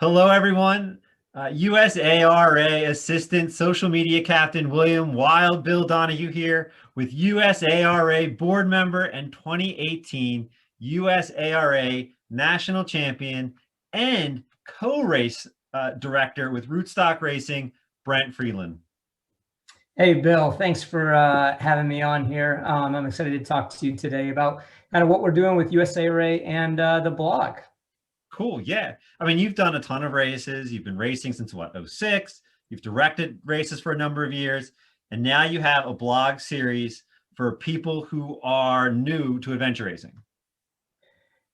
Hello, everyone. USARA Assistant Social Media Captain William Wild Bill Donahue here with USARA Board Member and 2018 USARA National Champion and co-race director with Rootstock Racing, Brent Freeland. Hey, Bill, thanks for having me on here. I'm excited to talk to you today about kind of what we're doing with USARA and the blog. Cool. Yeah. I mean, you've done a ton of races. You've been racing since what, 06? You've directed races for a number of years. And now you have a blog series for people who are new to adventure racing.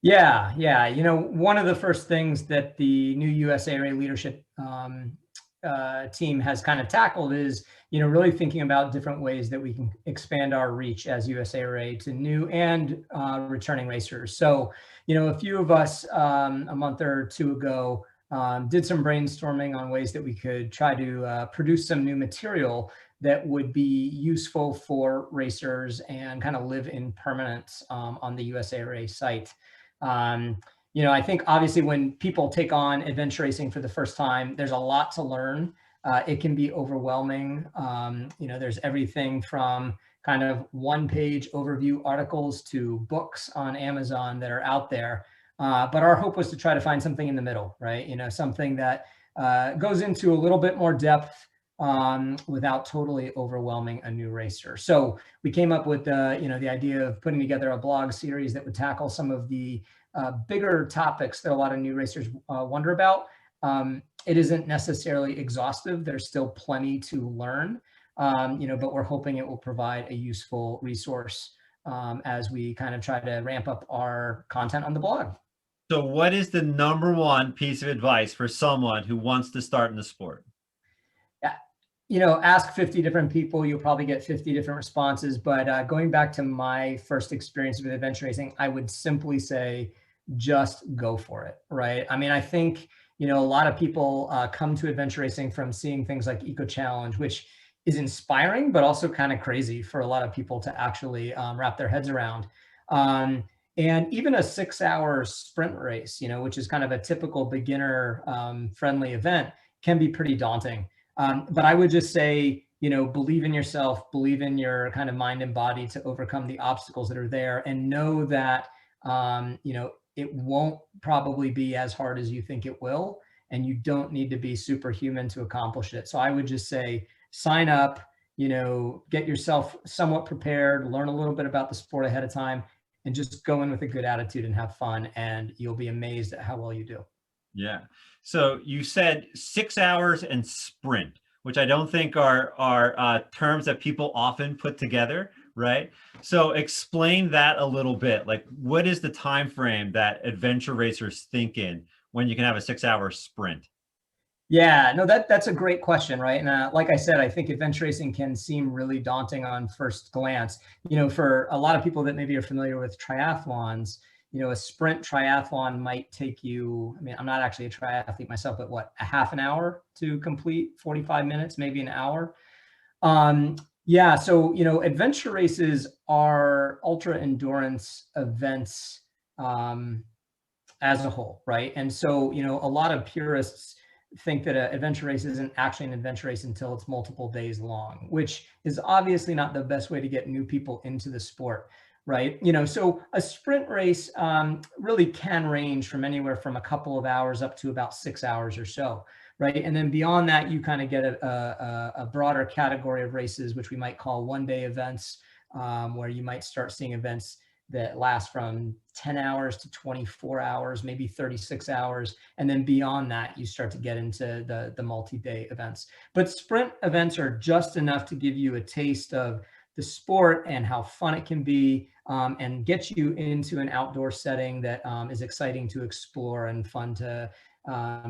Yeah. You know, one of the first things that the new USARA leadership team has kind of tackled is, you know, really thinking about different ways that we can expand our reach as USARA to new and returning racers. So, you know, a few of us a month or two ago did some brainstorming on ways that we could try to produce some new material that would be useful for racers and kind of live in permanence on the USARA site. You know, I think obviously when people take on adventure racing for the first time, there's a lot to learn. It can be overwhelming. You know, there's everything from kind of one-page overview articles to books on Amazon that are out there. But our hope was to try to find something in the middle, right? You know, something that goes into a little bit more depth without totally overwhelming a new racer. So we came up with you know, the idea of putting together a blog series that would tackle some of the bigger topics that a lot of new racers wonder about. It isn't necessarily exhaustive. There's still plenty to learn, you know, but we're hoping it will provide a useful resource as we kind of try to ramp up our content on the blog. So what is the #1 piece of advice for someone who wants to start in the sport? You know, ask 50 different people, you'll probably get 50 different responses. But going back to my first experience with adventure racing, I would simply say, just go for it, right? I mean, I think, you know, a lot of people come to adventure racing from seeing things like Eco Challenge, which is inspiring, but also kind of crazy for a lot of people to actually wrap their heads around. And even a 6-hour sprint race, you know, which is kind of a typical beginner friendly event, can be pretty daunting. But I would just say, you know, believe in yourself, believe in your kind of mind and body to overcome the obstacles that are there, and know that, you know, it won't probably be as hard as you think it will, and you don't need to be superhuman to accomplish it. So I would just say, sign up, you know, get yourself somewhat prepared, learn a little bit about the sport ahead of time, and just go in with a good attitude and have fun, and you'll be amazed at how well you do. Yeah. So you said 6 hours and sprint, which I don't think are terms that people often put together, right? So explain that a little bit. Like, what is the time frame that adventure racers think in when you can have a 6-hour sprint? Yeah, no, that's a great question, right? And like I said, I think adventure racing can seem really daunting on first glance. You know, for a lot of people that maybe are familiar with triathlons, you know, a sprint triathlon might take you, I mean, I'm not actually a triathlete myself, but what, a half an hour to complete, 45 minutes, maybe an hour. Yeah, so, you know, adventure races are ultra endurance events as a whole, right? And so, you know, a lot of purists think that an adventure race isn't actually an adventure race until it's multiple days long, which is obviously not the best way to get new people into the sport. Right. You know, so a sprint race really can range from anywhere from a couple of hours up to about 6 hours or so. Right. And then beyond that, you kind of get a broader category of races, which we might call one-day events, where you might start seeing events that last from 10 hours to 24 hours, maybe 36 hours. And then beyond that, you start to get into the multi-day events. But sprint events are just enough to give you a taste of the sport and how fun it can be, and get you into an outdoor setting that is exciting to explore and fun to,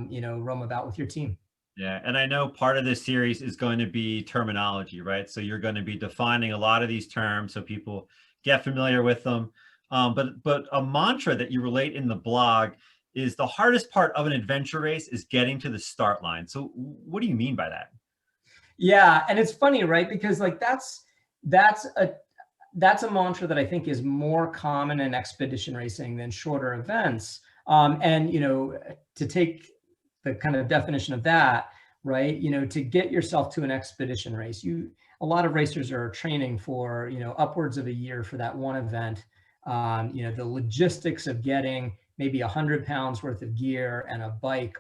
you know, roam about with your team. Yeah, and I know part of this series is going to be terminology, right? So you're going to be defining a lot of these terms so people get familiar with them. But a mantra that you relate in the blog is the hardest part of an adventure race is getting to the start line. So what do you mean by that? Yeah, and it's funny, right? Because like that's a mantra that I think is more common in expedition racing than shorter events. And, you know, to take the kind of definition of that, right? You know, to get yourself to an expedition race, a lot of racers are training for, you know, upwards of a year for that one event. You know, the logistics of getting maybe 100 pounds worth of gear and a bike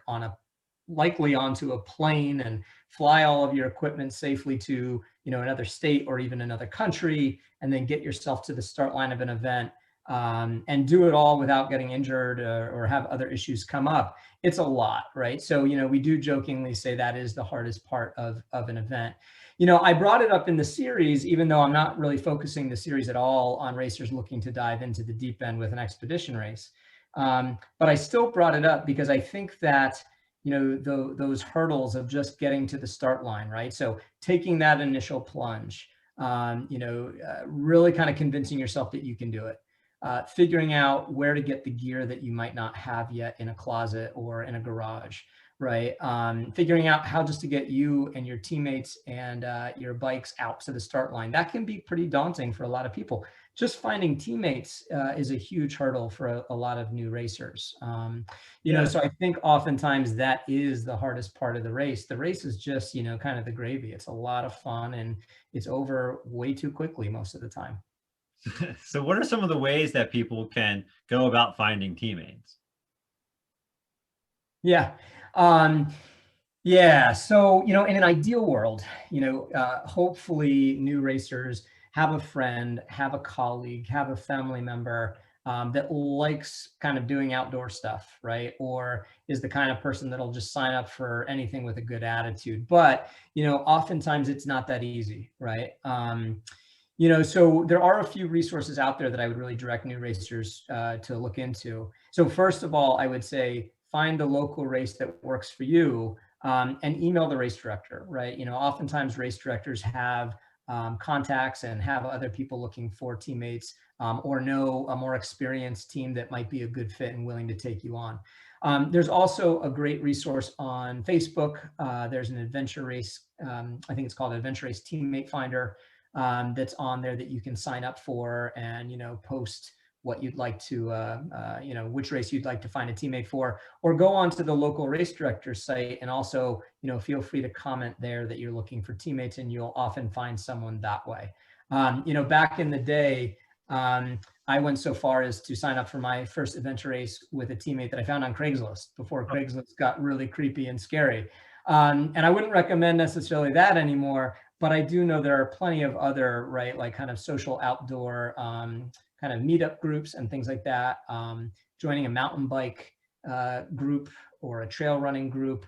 likely onto a plane and fly all of your equipment safely to, you know, another state or even another country, and then get yourself to the start line of an event, and do it all without getting injured or have other issues come up. It's a lot, right? So, you know, we do jokingly say that is the hardest part of an event. You know, I brought it up in the series, even though I'm not really focusing the series at all on racers looking to dive into the deep end with an expedition race. But I still brought it up because I think that, you know, those hurdles of just getting to the start line, right? So taking that initial plunge, you know, really kind of convincing yourself that you can do it. Figuring out where to get the gear that you might not have yet in a closet or in a garage, right? Figuring out how just to get you and your teammates and your bikes out to the start line. That can be pretty daunting for a lot of people. Just finding teammates is a huge hurdle for a lot of new racers. You know, so I think oftentimes that is the hardest part of the race. The race is just, you know, kind of the gravy. It's a lot of fun and it's over way too quickly most of the time. So what are some of the ways that people can go about finding teammates? Yeah. Yeah. So, you know, in an ideal world, you know, hopefully new racers have a friend, have a colleague, have a family member that likes kind of doing outdoor stuff, right? Or is the kind of person that'll just sign up for anything with a good attitude. But, you know, oftentimes it's not that easy, right? You know, so there are a few resources out there that I would really direct new racers to look into. So first of all, I would say find the local race that works for you, and email the race director, right? You know, oftentimes race directors have contacts and have other people looking for teammates, or know a more experienced team that might be a good fit and willing to take you on. There's also a great resource on Facebook. There's an adventure race, I think it's called Adventure Race Teammate Finder, that's on there that you can sign up for and, you know, post what you'd like to, you know, which race you'd like to find a teammate for, or go on to the local race director's site and also, you know, feel free to comment there that you're looking for teammates, and you'll often find someone that way. You know, back in the day, I went so far as to sign up for my first adventure race with a teammate that I found on Craigslist before Craigslist got really creepy and scary. And I wouldn't recommend necessarily that anymore, but I do know there are plenty of other, right, like kind of social outdoor kind of meetup groups and things like that. Joining a mountain bike group or a trail running group,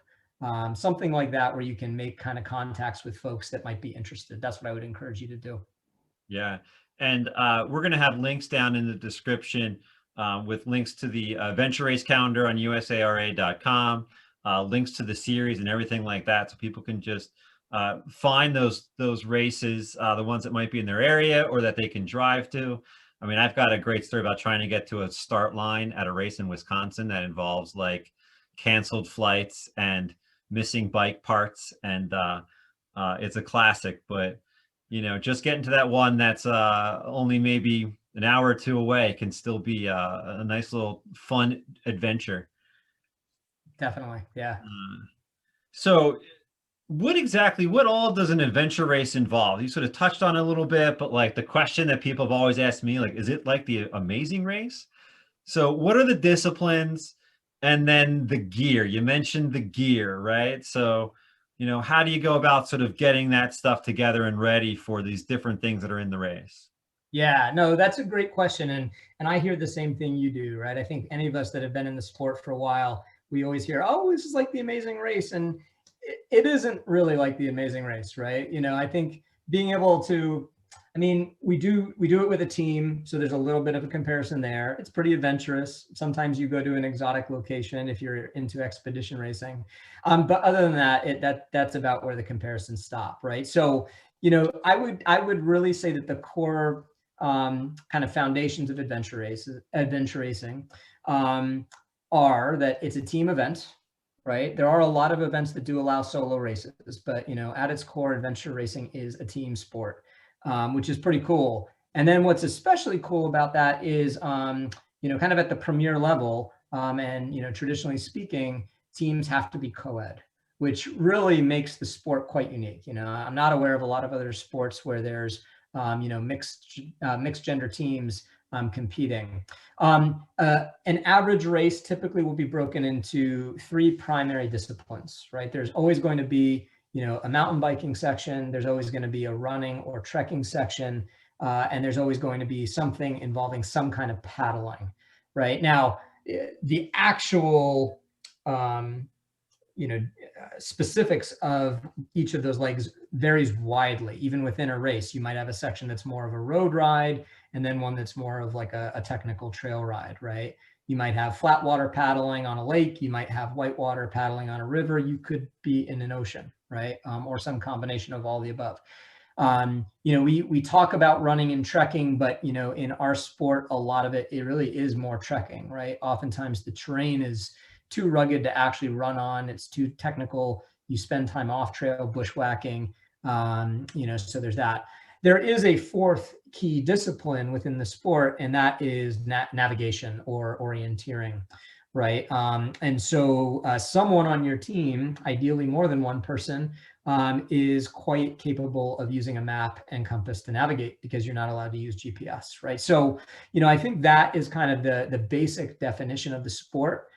something like that, where you can make kind of contacts with folks that might be interested. That's what I would encourage you to do. Yeah. And we're going to have links down in the description with links to the Venture Race calendar on USARA.com, links to the series and everything like that. So people can just find those races, the ones that might be in their area or that they can drive to. I mean, I've got a great story about trying to get to a start line at a race in Wisconsin that involves like canceled flights and missing bike parts. And it's a classic, but you know, just getting to that one that's only maybe an hour or two away can still be a nice little fun adventure. Definitely. Yeah. So what all does an adventure race involve? You sort of touched on it a little bit, but like the question that people have always asked me, like, is it like the Amazing Race? So what are the disciplines and then the gear? You mentioned the gear, right? So, you know, how do you go about sort of getting that stuff together and ready for these different things that are in the race? Yeah, no, that's a great question. And I hear the same thing you do, right? I think any of us that have been in the sport for a while, we always hear, oh, this is like the Amazing Race. And it isn't really like the Amazing Race, right? You know, I think being able to, I mean, we do it with a team. So there's a little bit of a comparison there. It's pretty adventurous. Sometimes you go to an exotic location if you're into expedition racing. But other than that, that's about where the comparisons stop, right? So, you know, I would really say that the core kind of foundations of adventure racing are that it's a team event, right? There are a lot of events that do allow solo races, but you know, at its core, adventure racing is a team sport, which is pretty cool. And then what's especially cool about that is, you know, kind of at the premier level, and you know, traditionally speaking, teams have to be co-ed, which really makes the sport quite unique. You know, I'm not aware of a lot of other sports where there's, you know, mixed gender teams competing. An average race typically will be broken into 3 primary disciplines, right? There's always going to be, you know, a mountain biking section. There's always going to be a running or trekking section. And there's always going to be something involving some kind of paddling, right? Now, the actual, you know, specifics of each of those legs varies widely. Even within a race, you might have a section that's more of a road ride, and then one that's more of like a technical trail ride, right? You might have flat water paddling on a lake. You might have whitewater paddling on a river. You could be in an ocean, right? Or some combination of all the above. You know, we talk about running and trekking, but, you know, in our sport, a lot of it really is more trekking, right? Oftentimes the terrain is too rugged to actually run on. It's too technical. You spend time off trail bushwhacking, you know, so there's that. There is a 4th key discipline within the sport, and that is navigation or orienteering, right? And so someone on your team, ideally more than one person, is quite capable of using a map and compass to navigate, because you're not allowed to use GPS, right? So, you know, I think that is kind of the basic definition of the sport.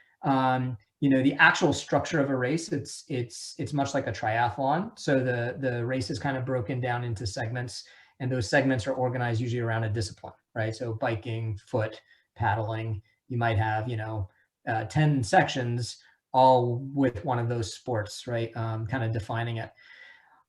You know, the actual structure of a race, it's much like a triathlon. So the race is kind of broken down into segments, and those segments are organized usually around a discipline, right? So biking, foot, paddling. You might have, you know, 10 sections, all with one of those sports, right? Kind of defining it.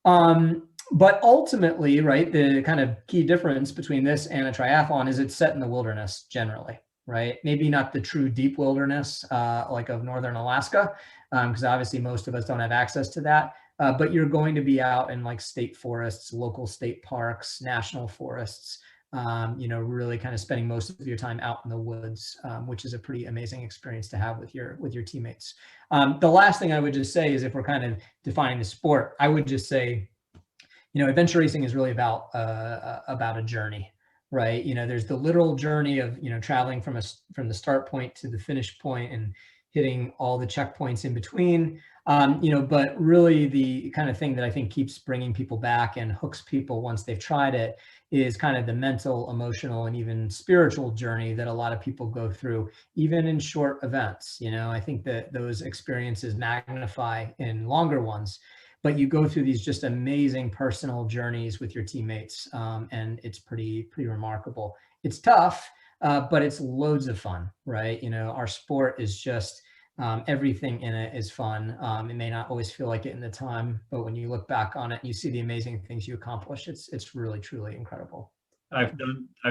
But ultimately, right, the kind of key difference between this and a triathlon is it's set in the wilderness generally, right? Maybe not the true deep wilderness like of northern Alaska, because obviously most of us don't have access to that. But you're going to be out in like state forests, local state parks, national forests, you know, really kind of spending most of your time out in the woods, which is a pretty amazing experience to have with your teammates. The last thing I would just say is, if we're kind of defining the sport, I would just say, you know, adventure racing is really about a journey, right? You know, there's the literal journey of, you know, traveling from the start point to the finish point and hitting all the checkpoints in between. You know, but really the kind of thing that I think keeps bringing people back and hooks people once they've tried it is kind of the mental, emotional, and even spiritual journey that a lot of people go through, even in short events. You know, I think that those experiences magnify in longer ones, but you go through these just amazing personal journeys with your teammates, and it's pretty remarkable. It's tough, but it's loads of fun, right? You know, our sport is just, everything in it is fun. It may not always feel like it in the time, but when you look back on it, you see the amazing things you accomplish. It's really, truly incredible. I've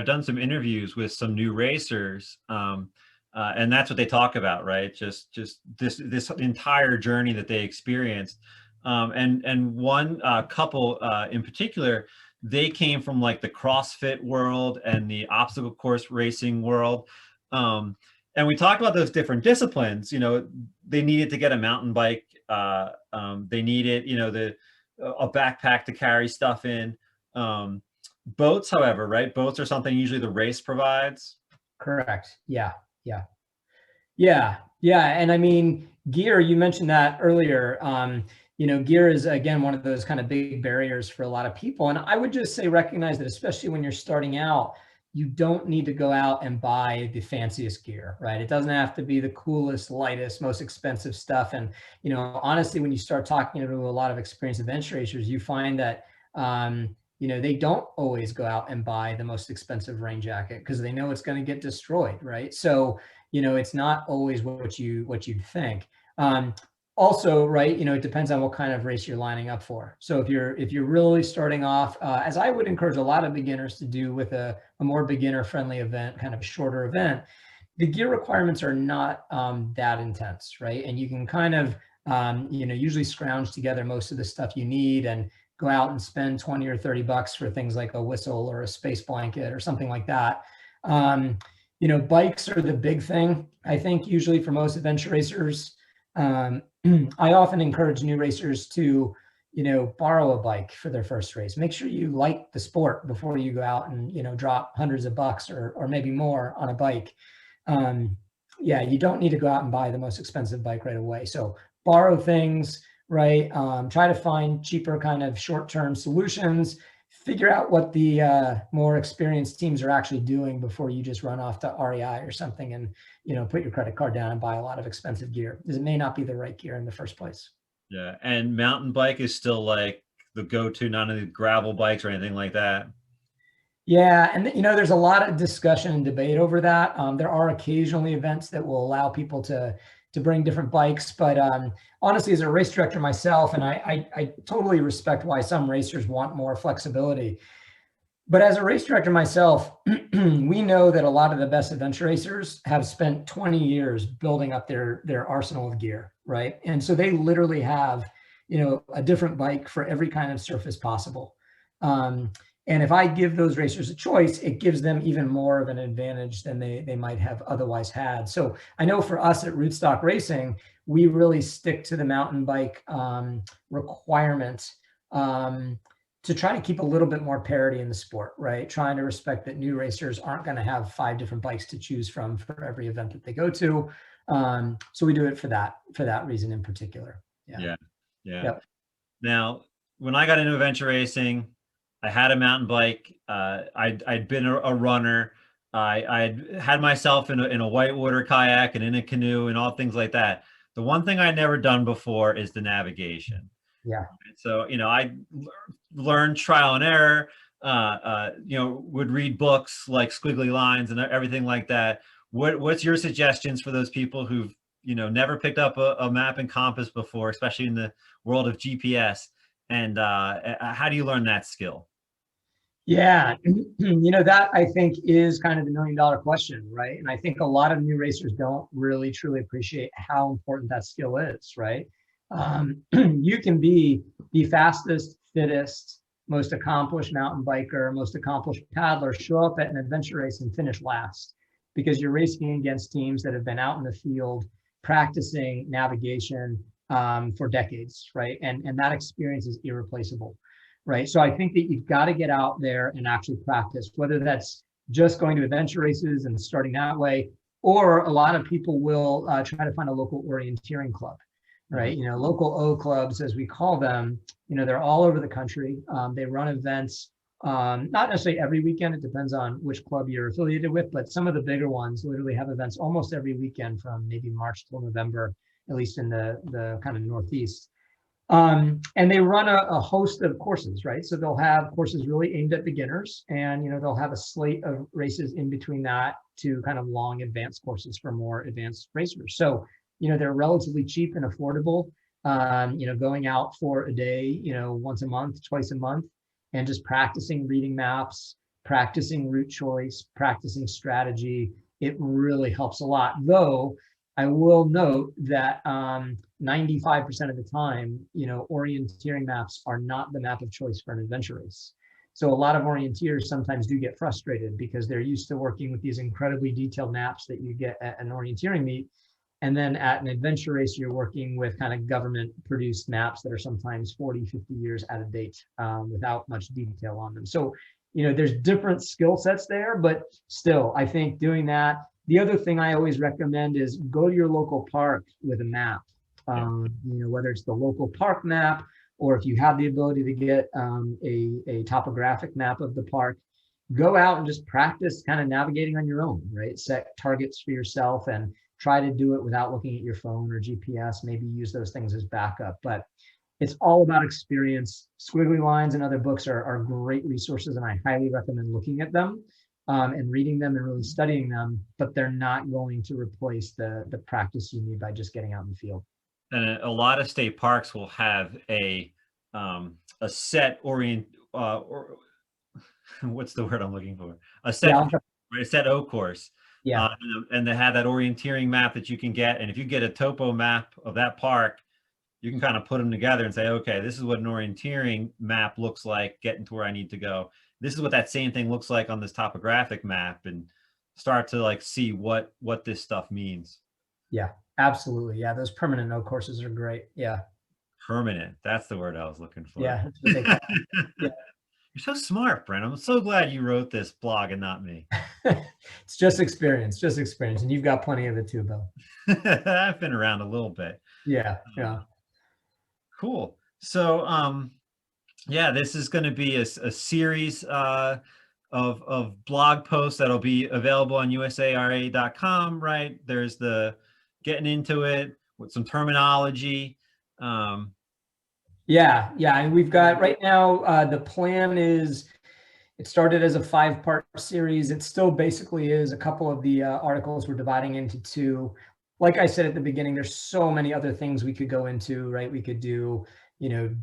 done some interviews with some new racers, and that's what they talk about, right? Just this entire journey that they experienced. And one couple in particular, they came from like the CrossFit world and the obstacle course racing world. And we talked about those different disciplines. You know, they needed to get a mountain bike. They needed, you know, a backpack to carry stuff in. Boats, however, right? Boats are something usually the race provides. Correct. Yeah. And I mean, gear, you mentioned that earlier. You know, gear is, again, one of those kind of big barriers for a lot of people. And I would just say, recognize that, especially when you're starting out, you don't need to go out and buy the fanciest gear, right? It doesn't have to be the coolest, lightest, most expensive stuff. And, you know, honestly, when you start talking to a lot of experienced adventure racers, you find that, you know, they don't always go out and buy the most expensive rain jacket because they know it's going to get destroyed, right? So, you know, it's not always what you'd think. Also, right, you know, it depends on what kind of race you're lining up for. So if you're really starting off, as I would encourage a lot of beginners to do with a more beginner-friendly event, kind of a shorter event, the gear requirements are not that intense, right? And you can kind of, you know, usually scrounge together most of the stuff you need and go out and spend 20 or 30 bucks for things like a whistle or a space blanket or something like that. You know, bikes are the big thing, I think, usually for most adventure racers. I often encourage new racers to, you know, borrow a bike for their first race. Make sure you like the sport before you go out and, you know, drop hundreds of bucks or maybe more on a bike. yeah, you don't need to go out and buy the most expensive bike right away. So borrow things, right? Try to find cheaper kind of short-term solutions. Figure out what the more experienced teams are actually doing before you just run off to REI or something and, put your credit card down and buy a lot of expensive gear, because it may not be the right gear in the first place. Yeah, and mountain bike is still like the go-to, none of the gravel bikes or anything like that. Yeah, and there's a lot of discussion and debate over that. There are occasionally events that will allow people to bring different bikes, but honestly, as a race director myself, and I totally respect why some racers want more flexibility. But as a race director myself, we know that a lot of the best adventure racers have spent 20 years building up their arsenal of gear, right? And so they literally have, a different bike for every kind of surface possible. And if I give those racers a choice, it gives them even more of an advantage than they might have otherwise had. So I know for us at Rootstock Racing, we really stick to the mountain bike requirement to try to keep a little bit more parity in the sport, right? Trying to respect that new racers aren't going to have 5 different bikes to choose from for every event that they go to. So we do it for that reason in particular. Yeah. Yep. Now, when I got into adventure racing, I had a mountain bike. I'd been a runner. I'd had myself in a whitewater kayak and in a canoe and all things like that. The one thing I'd never done before is the navigation. Yeah. So, I learned trial and error, would read books like Squiggly Lines and everything like that. What's your suggestions for those people who've, never picked up a map and compass before, especially in the world of GPS? And how do you learn that skill? Yeah, that I think is kind of the $1 million question, right? And I think a lot of new racers don't really truly appreciate how important that skill is, right? You can be the fastest, fittest, most accomplished mountain biker, most accomplished paddler, show up at an adventure race and finish last because you're racing against teams that have been out in the field practicing navigation for decades, right? And that experience is irreplaceable, right? So I think that you've got to get out there and actually practice, whether that's just going to adventure races and starting that way, or a lot of people will try to find a local orienteering club, right? Local O clubs, as we call them, they're all over the country. They run events, not necessarily every weekend. It depends on which club you're affiliated with, but some of the bigger ones literally have events almost every weekend from maybe March till November, at least in the kind of Northeast. And they run a host of courses, right? So they'll have courses really aimed at beginners, and they'll have a slate of races in between that to kind of long advanced courses for more advanced racers. So they're relatively cheap and affordable. Going out for a day, once a month, twice a month, and just practicing reading maps, practicing route choice, practicing strategy. It really helps a lot. Though I will note that 95% of the time, orienteering maps are not the map of choice for an adventure race. So a lot of orienteers sometimes do get frustrated because they're used to working with these incredibly detailed maps that you get at an orienteering meet. And then at an adventure race, you're working with kind of government produced maps that are sometimes 40, 50 years out of date without much detail on them. So, there's different skill sets there, but still, I think doing that. The other thing I always recommend is go to your local park with a map, whether it's the local park map, or if you have the ability to get a topographic map of the park, go out and just practice kind of navigating on your own, right? Set targets for yourself and try to do it without looking at your phone or GPS, maybe use those things as backup. But it's all about experience. Squiggly Lines and other books are great resources, and I highly recommend looking at them and reading them and really studying them, but they're not going to replace the practice you need by just getting out in the field. And a lot of state parks will have a set what's the word I'm looking for? A set O course. Yeah. And they have that orienteering map that you can get. And if you get a topo map of that park, you can kind of put them together and say, okay, this is what an orienteering map looks like getting to where I need to go. This is what that same thing looks like on this topographic map, and start to see what this stuff means. Yeah, absolutely. Yeah, those permanent O courses are great. Yeah. Permanent. That's the word I was looking for. Yeah, that's what they call it. Yeah. You're so smart, Brent. I'm so glad you wrote this blog and not me. It's just experience, and you've got plenty of it too, Bill. I've been around a little bit. Yeah, yeah. Cool. So, yeah, this is going to be a series of blog posts that'll be available on USARA.com, right? There's the getting into it with some terminology. Yeah, and we've got right now, the plan is, it started as a 5-part series. It still basically is. A couple of the articles we're dividing into 2. Like I said at the beginning, there's so many other things we could go into, right? We could do,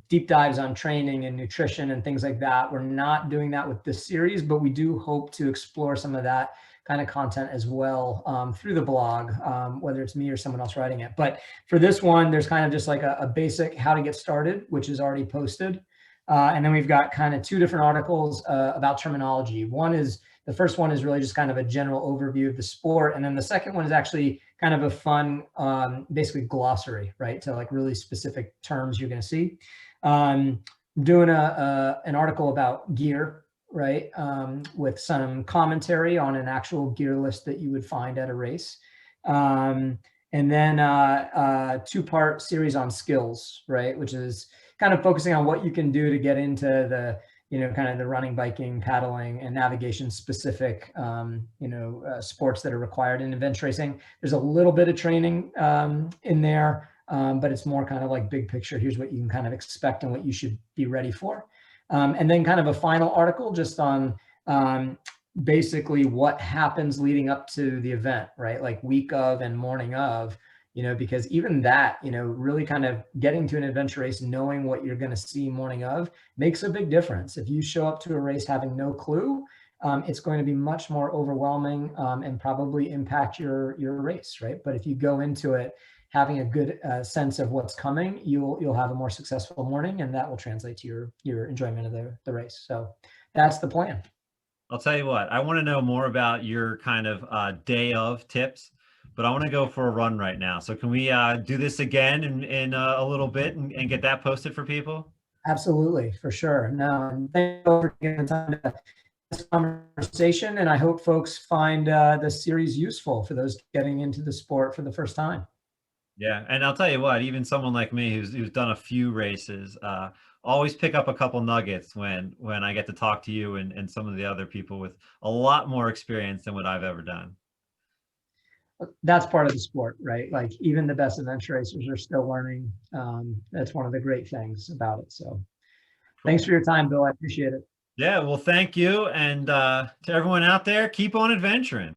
deep dives on training and nutrition and things like that. We're not doing that with this series, but we do hope to explore some of that kind of content as well through the blog, whether it's me or someone else writing it. But for this one, there's kind of just like a basic how to get started, which is already posted. And then we've got kind of 2 different articles about terminology. The first one is really just kind of a general overview of the sport. And then the second one is actually kind of a fun, basically glossary, right? To like really specific terms you're going to see. Doing an article about gear, right? With some commentary on an actual gear list that you would find at a race. And then a 2-part series on skills, right? Which is kind of focusing on what you can do to get into the, kind of the running, biking, paddling, and navigation specific, sports that are required in event racing. There's a little bit of training in there, but it's more kind of like big picture. Here's what you can kind of expect and what you should be ready for. And then kind of a final article just on basically what happens leading up to the event, right? Like week of and morning of, because even that, really kind of getting to an adventure race, knowing what you're going to see morning of makes a big difference. If you show up to a race having no clue, it's going to be much more overwhelming and probably impact your race, right? But if you go into it having a good sense of what's coming, you'll have a more successful morning, and that will translate to your enjoyment of the race. So that's the plan. I'll tell you what, I want to know more about your kind of day of tips, but I want to go for a run right now. So can we do this again in a little bit and get that posted for people? Absolutely, for sure. No, and thank you for taking the time to this conversation, and I hope folks find the series useful for those getting into the sport for the first time. Yeah, and I'll tell you what, even someone like me who's done a few races, always pick up a couple nuggets when I get to talk to you and some of the other people with a lot more experience than what I've ever done. That's part of the sport, right? Like even the best adventure racers are still learning. That's one of the great things about it. So thanks for your time, Bill. I appreciate it. Yeah, well, thank you. And to everyone out there, keep on adventuring.